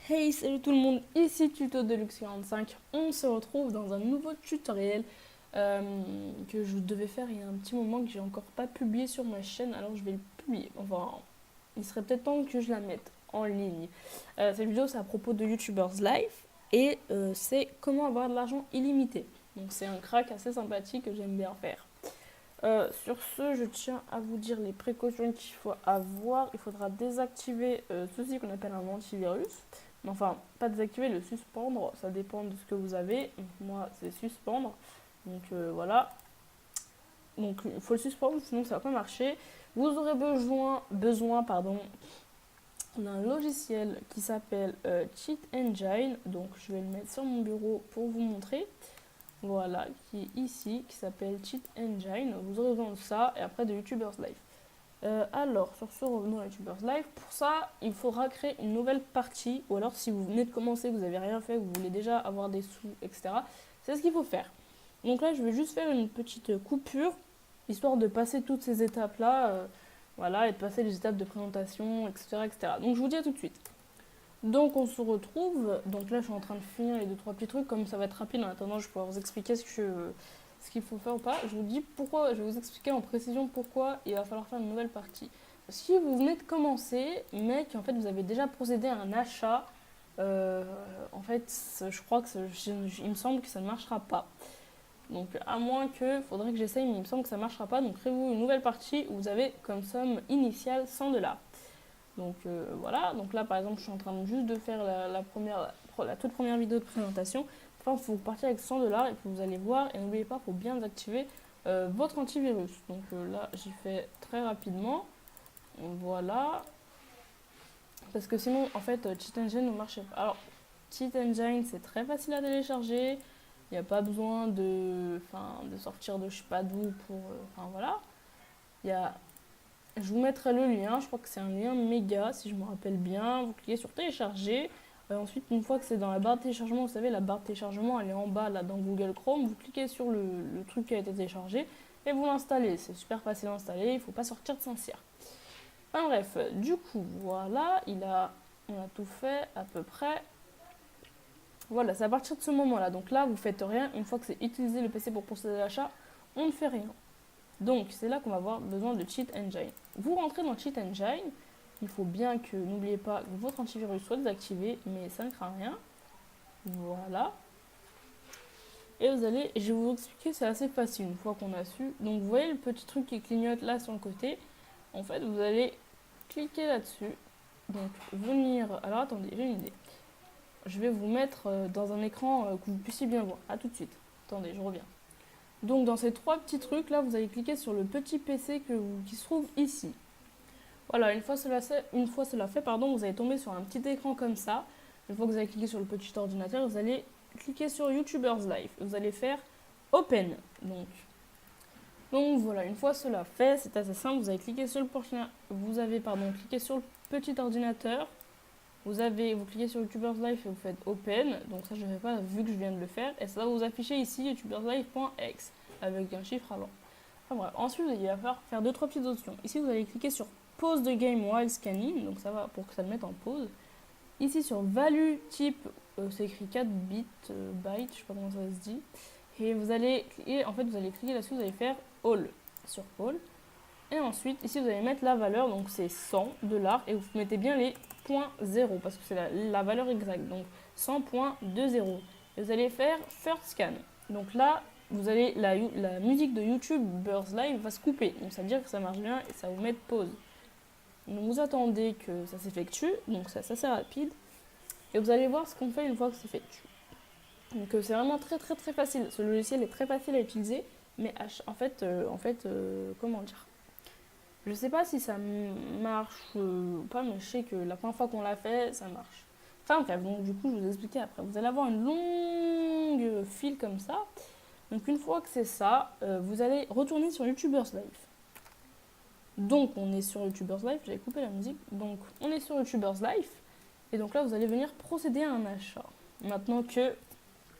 Hey, salut tout le monde, ici Tuto Deluxe 45. On se retrouve dans un nouveau tutoriel que je devais faire il y a un petit moment que j'ai encore pas publié sur ma chaîne, alors je vais le publier. Enfin, il serait peut-être temps que je la mette en ligne. Cette vidéo, c'est à propos de YouTubers Life et c'est comment avoir de l'argent illimité. Donc c'est un crack assez sympathique que j'aime bien faire. Sur ce, je tiens à vous dire les précautions qu'il faut avoir. Il faudra désactiver ceci qu'on appelle un antivirus. Enfin, pas désactiver, le suspendre. Ça dépend de ce que vous avez. Moi, c'est suspendre. Donc voilà. Donc il faut le suspendre, sinon ça va pas marcher. Vous aurez besoin d'un logiciel qui s'appelle Cheat Engine. Donc je vais le mettre sur mon bureau pour vous montrer. Voilà, qui est ici, qui s'appelle Cheat Engine. Vous aurez besoin de ça et après de YouTubers Live. Alors, sur ce, revenons à YouTubers Live. Pour ça, il faudra créer une nouvelle partie. Ou alors, si vous venez de commencer, vous n'avez rien fait, vous voulez déjà avoir des sous, etc. C'est ce qu'il faut faire. Donc là, je vais juste faire une petite coupure, histoire de passer toutes ces étapes-là. Voilà, et de passer les étapes de présentation, etc., etc. Donc, je vous dis à tout de suite. Donc on se retrouve, donc là je suis en train de finir les 2-3 petits trucs, comme ça va être rapide en attendant je vais pouvoir vous expliquer ce qu'il faut faire ou pas. Je vous dis pourquoi, je vais vous expliquer en précision pourquoi il va falloir faire une nouvelle partie. Si vous venez de commencer, mais qu'en fait vous avez déjà procédé à un achat, en fait je crois que il me semble que ça ne marchera pas. Donc à moins que, faudrait que j'essaye, mais il me semble que ça ne marchera pas, donc créez-vous une nouvelle partie où vous avez comme somme initiale 100 $. Donc voilà, donc là par exemple je suis en train juste de faire la toute première vidéo de présentation. Enfin, il faut partir avec 100 $ et puis vous allez voir, et n'oubliez pas, il faut bien activer votre antivirus. Donc là j'y fais très rapidement, voilà, parce que sinon en fait Cheat Engine ne marchait pas. Alors Cheat Engine c'est très facile à télécharger, il n'y a pas besoin de sortir de je sais pas d'où pour, enfin voilà, il y a. Je vous mettrai le lien, je crois que c'est un lien méga si je me rappelle bien. Vous cliquez sur télécharger. Ensuite, une fois que c'est dans la barre de téléchargement, vous savez, la barre de téléchargement elle est en bas là dans Google Chrome. Vous cliquez sur le truc qui a été téléchargé et vous l'installez. C'est super facile à installer, il ne faut pas sortir de Saint-Cyr. Enfin bref, du coup, voilà, on a tout fait à peu près. Voilà, c'est à partir de ce moment-là. Donc là, vous faites rien. Une fois que c'est utilisé le PC pour procéder à l'achat, on ne fait rien. Donc, c'est là qu'on va avoir besoin de Cheat Engine. Vous rentrez dans Cheat Engine, il faut bien que, n'oubliez pas, que votre antivirus soit désactivé, mais ça ne craint rien. Voilà. Et je vais vous expliquer, c'est assez facile une fois qu'on a su. Donc, vous voyez le petit truc qui clignote là sur le côté. En fait, vous allez cliquer là-dessus. Donc, venir. Alors, attendez, j'ai une idée. Je vais vous mettre dans un écran que vous puissiez bien voir. A tout de suite. Attendez, je reviens. Donc dans ces 3 petits trucs là, vous allez cliquer sur le petit PC qui se trouve ici. Voilà, une fois cela fait, vous allez tomber sur un petit écran comme ça. Une fois que vous avez cliqué sur le petit ordinateur, vous allez cliquer sur YouTubers Live. Vous allez faire Open. Donc voilà, une fois cela fait, c'est assez simple. Vous avez cliqué sur cliqué sur le petit ordinateur. Vous cliquez sur YouTubers Live et vous faites Open. Donc ça, je ne fais pas vu que je viens de le faire. Et ça va vous afficher ici youtuberslive.exe avec un chiffre avant. Enfin bref, ensuite, il va falloir faire 2-3 petites options. Ici, vous allez cliquer sur Pause de game while scanning. Donc ça va pour que ça le mette en pause. Ici, sur Value type, c'est écrit 4 bits, bytes, je sais pas comment ça se dit. Et vous allez cliquer là-dessus, vous allez faire All sur All. Et ensuite, ici, vous allez mettre la valeur, donc c'est 100 $ et vous mettez bien les .0 parce que c'est la valeur exacte, donc 100.20. Et vous allez faire First Scan. Donc là, la musique de YouTubers Live va se couper, donc ça veut dire que ça marche bien et ça vous met pause. Donc vous attendez que ça s'effectue, donc ça c'est rapide. Et vous allez voir ce qu'on fait une fois que ça s'effectue. Donc c'est vraiment très très très facile. Ce logiciel est très facile à utiliser, mais comment dire, je sais pas si ça marche ou pas, mais je sais que la première fois qu'on l'a fait, ça marche. Enfin bref, donc du coup, je vais vous expliquer après. Vous allez avoir une longue file comme ça. Donc une fois que c'est ça, vous allez retourner sur YouTubers Live. Donc on est sur YouTubers Live, j'avais coupé la musique. Donc on est sur YouTubers Live. Et donc là, vous allez venir procéder à un achat. Maintenant qu'il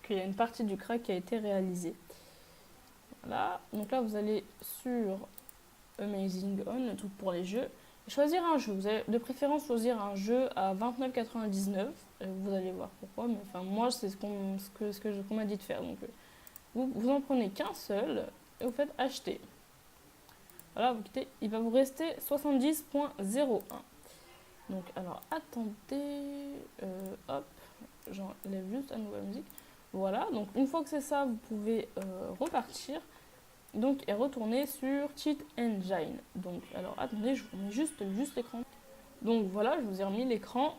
y a une partie du crack qui a été réalisée. Voilà. Donc là, vous allez sur Amazing On, le truc pour les jeux. Choisir un jeu. Vous allez de préférence choisir un jeu à 29,99. Vous allez voir pourquoi, mais enfin moi c'est qu'on m'a dit de faire. Donc vous en prenez qu'un seul et vous faites acheter. Voilà, vous quittez, il va vous rester 70,01. Donc alors attendez, hop, j'enlève juste la nouvelle musique. Voilà, donc une fois que c'est ça, vous pouvez repartir. Donc, et retourner sur Cheat Engine. Donc, alors attendez, je vous remets juste l'écran. Donc voilà, je vous ai remis l'écran.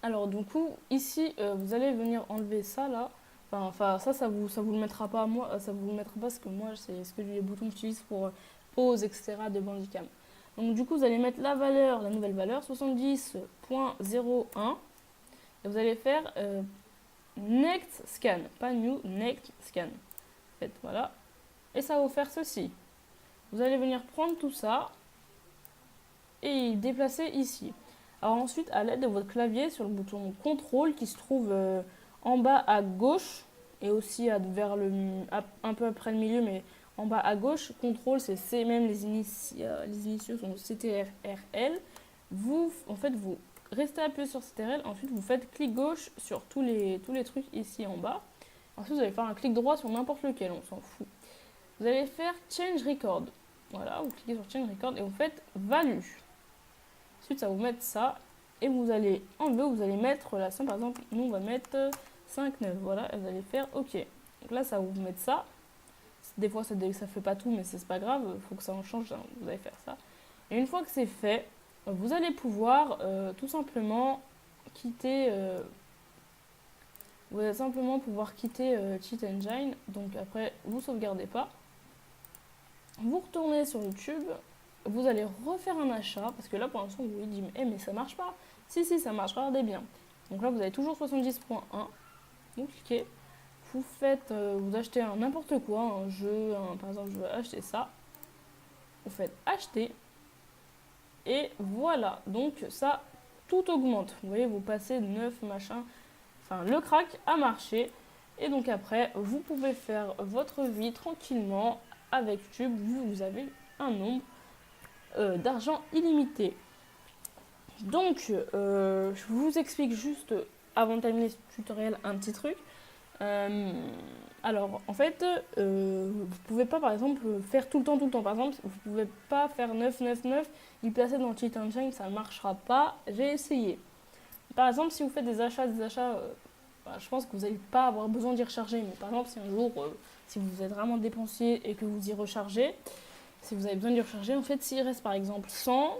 Alors du coup, ici, vous allez venir enlever ça là. Enfin ça vous le mettra pas à moi, ça vous le mettra pas parce que moi, c'est ce que les boutons que j'utilise pour pause, etc. de Bandicam. Donc du coup, vous allez mettre la nouvelle valeur, 70,01. Et vous allez faire Next Scan, pas New, Next Scan. Faites voilà. Et ça va vous faire ceci. Vous allez venir prendre tout ça et déplacer ici. Alors ensuite, à l'aide de votre clavier, sur le bouton contrôle qui se trouve en bas à gauche et aussi vers un peu après le milieu, mais en bas à gauche, contrôle c'est C, même les initiaux sont CTRL. Vous restez appuyé sur CTRL, ensuite vous faites clic gauche sur tous les trucs ici en bas. Ensuite, vous allez faire un clic droit sur n'importe lequel, on s'en fout. Vous allez faire Change Record. Voilà, vous cliquez sur Change Record et vous faites Value. Ensuite, ça va vous mettre ça. Et vous allez enlever, vous allez mettre la somme. Par exemple, nous, on va mettre 5,9. Voilà, et vous allez faire OK. Donc là, ça va vous mettre ça. Des fois, ça fait pas tout, mais c'est pas grave. Il faut que ça en change. Hein, vous allez faire ça. Et une fois que c'est fait, vous allez pouvoir tout simplement quitter... vous allez simplement pouvoir quitter Cheat Engine. Donc après, vous sauvegardez pas. Vous retournez sur YouTube, vous allez refaire un achat, parce que là pour l'instant vous vous dites mais ça marche pas. Si ça marche, regardez bien. Donc là vous avez toujours 70,1, vous cliquez, vous achetez n'importe quoi, un jeu, par exemple je veux acheter ça, vous faites acheter, et voilà, donc ça tout augmente. Vous voyez, vous passez de 9 machin, enfin le crack a marché, et donc après vous pouvez faire votre vie tranquillement avec YouTube, vous avez un nombre d'argent illimité. Donc, je vous explique juste, avant de terminer ce tutoriel, un petit truc. Alors, en fait, vous pouvez pas, par exemple, faire tout le temps. Par exemple, vous pouvez pas faire 999, y placer dans Cheat Engine, ça ne marchera pas. J'ai essayé. Par exemple, si vous faites des achats, je pense que vous n'allez pas avoir besoin d'y recharger. Mais par exemple, si un jour, si vous êtes vraiment dépensier et que vous y rechargez, si vous avez besoin d'y recharger, en fait, s'il reste par exemple 100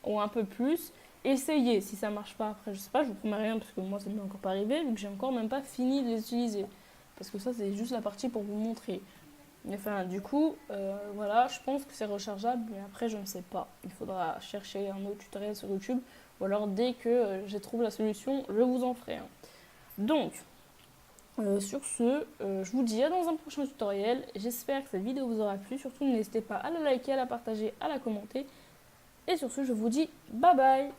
ou un peu plus, essayez. Si ça marche pas après, je sais pas, je vous promets rien parce que moi, ça ne m'est encore pas arrivé, vu que j'ai encore même pas fini de les utiliser. Parce que ça, c'est juste la partie pour vous montrer. Mais enfin, du coup, voilà, je pense que c'est rechargeable, mais après, je ne sais pas. Il faudra chercher un autre tutoriel sur YouTube, ou alors dès que j'ai trouvé la solution, je vous en ferai un. Donc, sur ce, je vous dis à dans un prochain tutoriel. J'espère que cette vidéo vous aura plu. Surtout, n'hésitez pas à la liker, à la partager, à la commenter. Et sur ce, je vous dis bye bye.